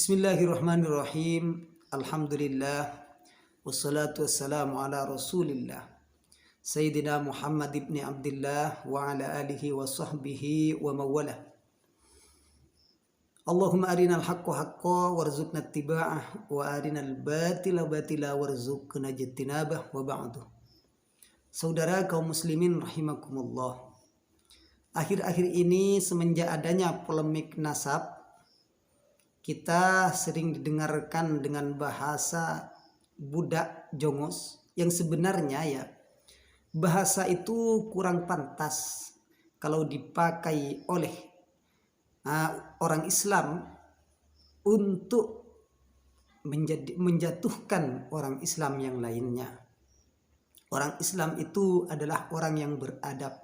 Bismillahirrahmanirrahim. Alhamdulillah. Wassalatu wassalamu ala rasulillah Sayyidina Muhammad ibn Abdullah wa ala alihi wa sahbihi wa mawalah. Allahumma arinal haqqa haqqa warzuqna ittiba'ah wa arinal batila batila warzuqna jittinabah wa ba'du. Saudara kaum muslimin rahimakumullah. Akhir-akhir ini semenjak adanya polemik nasab, kita sering didengarkan dengan bahasa budak jongos yang sebenarnya ya bahasa itu kurang pantas kalau dipakai oleh orang Islam untuk menjatuhkan orang Islam yang lainnya. Orang Islam itu adalah orang yang beradab.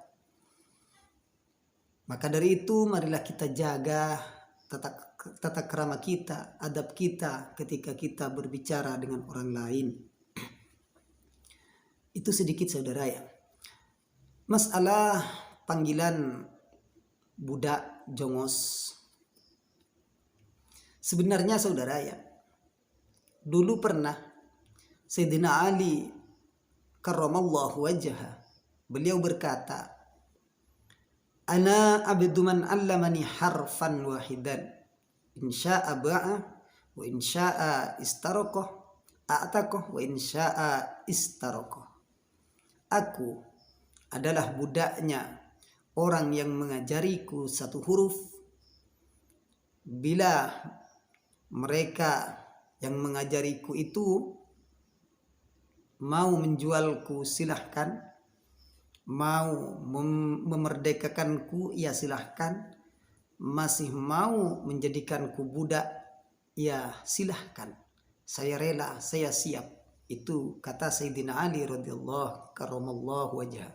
Maka dari itu marilah kita jaga tata krama kita, adab kita ketika kita berbicara dengan orang lain. Itu sedikit saudara ya. Masalah panggilan budak jongos. Sebenarnya saudara ya, dulu pernah Sayyidina Ali karramallahu wajhah, beliau berkata, "Ana abdu man 'allamani harfan wahidan. Insya'a ba'a wa insya'a istaraqah a'taqah wa insya'a istaraqah." Aku adalah budaknya orang yang mengajariku satu huruf. Bila mereka yang mengajariku itu mau menjualku silahkan, mau memerdekakanku ya silahkan, masih mau menjadikanku budak ya silahkan, saya rela, saya siap. Itu kata Sayyidina Ali radhiyallahu karramallahu wajhah.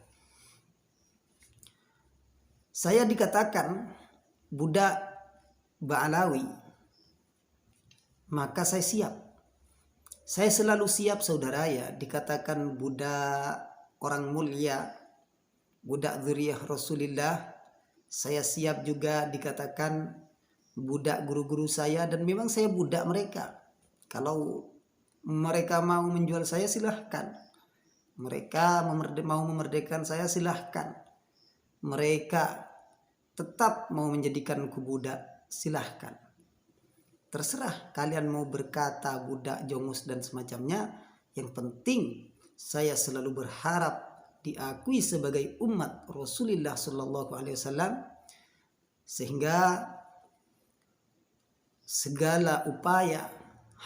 Saya dikatakan budak Ba'alawi, maka saya siap. Saya selalu siap saudara ya dikatakan budak orang mulia, budak dzurriyyah Rasulullah. Saya siap juga dikatakan budak guru-guru saya, dan memang saya budak mereka. Kalau mereka mau menjual saya silahkan. Mereka mau memerdekakan saya silahkan. Mereka tetap mau menjadikanku budak silahkan. Terserah kalian mau berkata budak jongos dan semacamnya. Yang penting saya selalu berharap diakui sebagai umat Rasulullah Sallallahu Alaihi Wasallam, sehingga segala upaya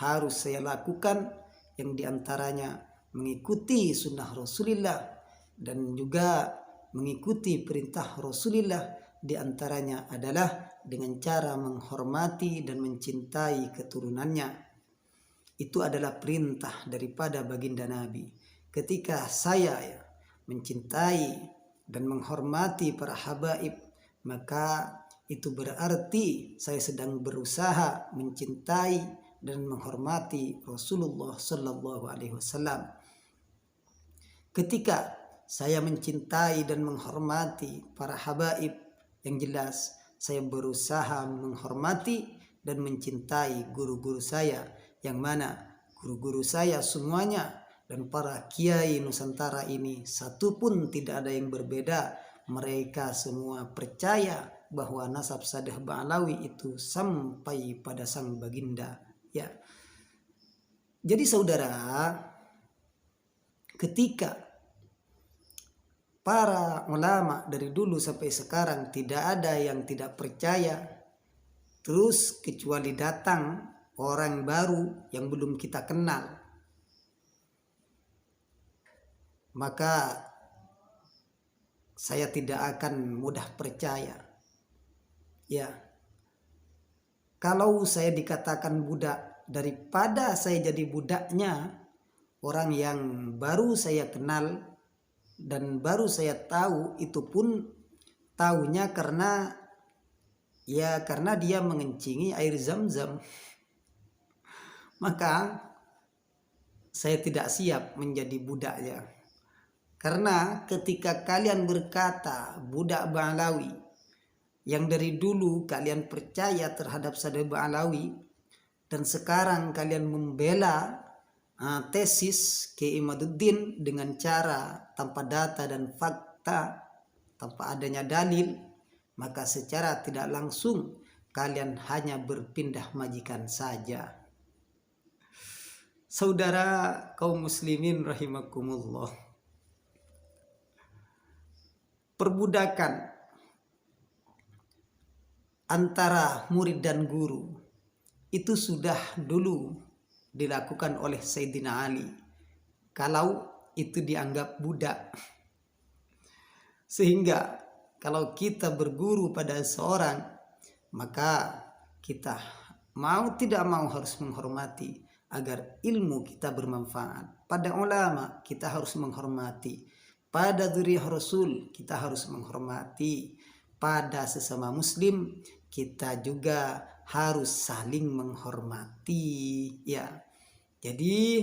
harus saya lakukan yang diantaranya mengikuti sunnah Rasulullah dan juga mengikuti perintah Rasulullah. Diantaranya adalah dengan cara menghormati dan mencintai keturunannya. Itu adalah perintah daripada baginda Nabi. Ketika saya mencintai dan menghormati para habaib, maka itu berarti saya sedang berusaha mencintai dan menghormati Rasulullah Sallallahu Alaihi Wasallam. Ketika saya mencintai dan menghormati para habaib, yang jelas saya berusaha menghormati dan mencintai guru-guru saya, yang mana guru-guru saya semuanya dan para kiai Nusantara ini satu pun tidak ada yang berbeda. Mereka semua percaya bahwa nasab Sadah Ba'alawi itu sampai pada sang baginda ya. Jadi saudara, ketika para ulama dari dulu sampai sekarang tidak ada yang tidak percaya, terus kecuali datang orang baru yang belum kita kenal, maka saya tidak akan mudah percaya. Ya, kalau saya dikatakan budak, daripada saya jadi budaknya orang yang baru saya kenal dan baru saya tahu, itu pun tahunya karena dia mengencingi air zam-zam, maka saya tidak siap menjadi budaknya. Karena ketika kalian berkata budak Ba'alawi, yang dari dulu kalian percaya terhadap Sadah Ba'alawi, dan sekarang kalian membela tesis Kiai Imaduddin dengan cara tanpa data dan fakta, tanpa adanya dalil, maka secara tidak langsung kalian hanya berpindah majikan saja. Saudara kaum muslimin rahimakumullah, perbudakan antara murid dan guru itu sudah dulu dilakukan oleh Sayyidina Ali kalau itu dianggap budak. Sehingga kalau kita berguru pada seorang, maka kita mau tidak mau harus menghormati agar ilmu kita bermanfaat. Pada ulama kita harus menghormati, pada dzurriyyah Rasul kita harus menghormati, pada sesama muslim kita juga harus saling menghormati, ya. Jadi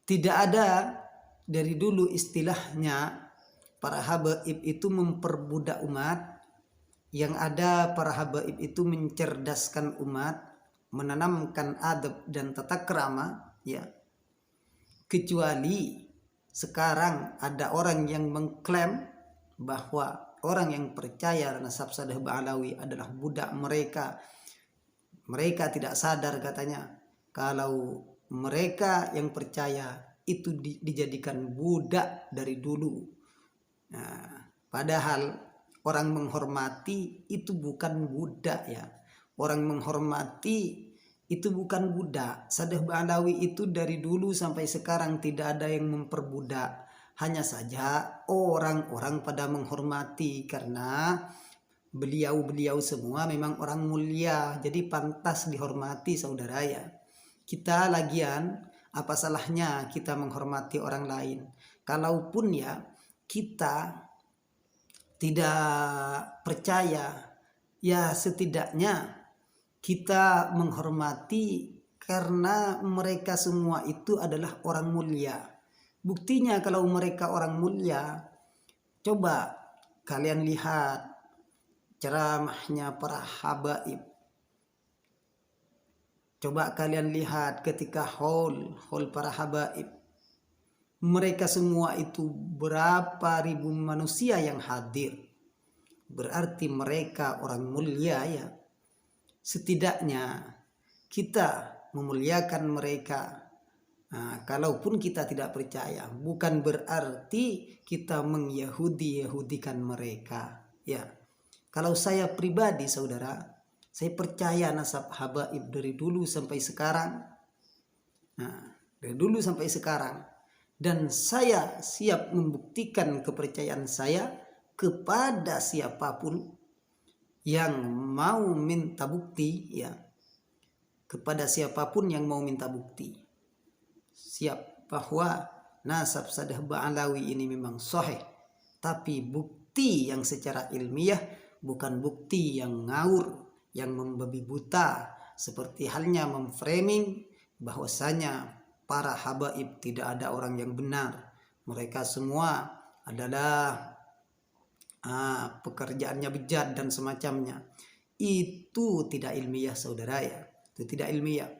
tidak ada dari dulu istilahnya para habaib itu memperbudak umat. Yang ada para habaib itu mencerdaskan umat, menanamkan adab dan tata krama, ya. Kecuali sekarang ada orang yang mengklaim bahwa orang yang percaya nasab Sadah Ba'alawi adalah budak mereka. Mereka tidak sadar katanya kalau mereka yang percaya itu dijadikan budak dari dulu. Nah, padahal orang menghormati itu bukan budak, ya. Orang menghormati itu bukan budak. Sadah Ba'alawi itu dari dulu sampai sekarang tidak ada yang memperbudak. Hanya saja orang-orang pada menghormati karena beliau-beliau semua memang orang mulia, jadi pantas dihormati, saudara, ya. Kita lagian, apa salahnya kita menghormati orang lain? Kalaupun ya kita tidak percaya, ya setidaknya kita menghormati karena mereka semua itu adalah orang mulia. Buktinya kalau mereka orang mulia, coba kalian lihat ceramahnya para habaib. Coba kalian lihat ketika haul para habaib. Mereka semua itu berapa ribu manusia yang hadir. Berarti mereka orang mulia, ya. Setidaknya kita memuliakan mereka. Nah, kalaupun kita tidak percaya, bukan berarti kita mengyahudi-yahudikan mereka, ya. Kalau saya pribadi, saudara, saya percaya nasab habaib dari dulu sampai sekarang. Nah, dari dulu sampai sekarang. Dan saya siap membuktikan kepercayaan saya kepada siapapun yang mau minta bukti, ya. Kepada siapapun yang mau minta bukti. Siap bahwa nasab Sadah Ba'alawi ini memang sahih, tapi bukti yang secara ilmiah, bukan bukti yang ngawur, yang membabi buta, seperti halnya memframing bahwasanya para habaib tidak ada orang yang benar, mereka semua adalah pekerjaannya bejat dan semacamnya. Itu tidak ilmiah, saudara, ya. Itu tidak ilmiah.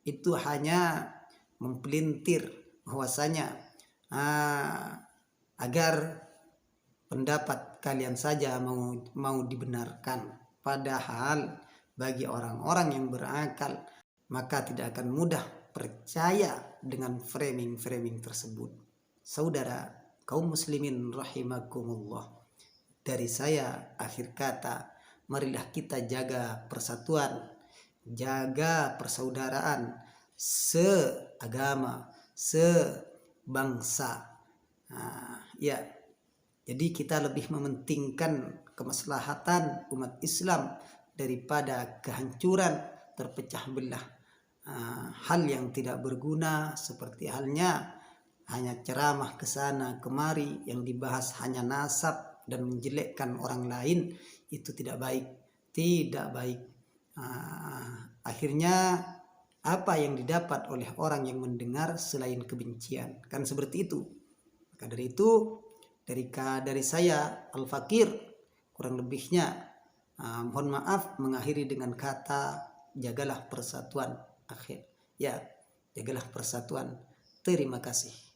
Itu hanya mempelintir bahwasanya agar pendapat kalian saja mau dibenarkan. Padahal bagi orang-orang yang berakal, maka tidak akan mudah percaya dengan framing-framing tersebut. Saudara kaum muslimin rahimakumullah, dari saya akhir kata, marilah kita jaga persatuan, jaga persaudaraan seagama, sebangsa. Ya, jadi kita lebih mementingkan kemaslahatan umat Islam daripada kehancuran, terpecah belah, hal yang tidak berguna, seperti halnya hanya ceramah ke sana kemari yang dibahas hanya nasab dan menjelekkan orang lain. Itu tidak baik, tidak baik. Akhirnya apa yang didapat oleh orang yang mendengar selain kebencian, kan seperti itu. Maka dari itu, dari saya Al-Fakir, kurang lebihnya Mohon maaf mengakhiri dengan kata jagalah persatuan akhir. Ya, jagalah persatuan. Terima kasih.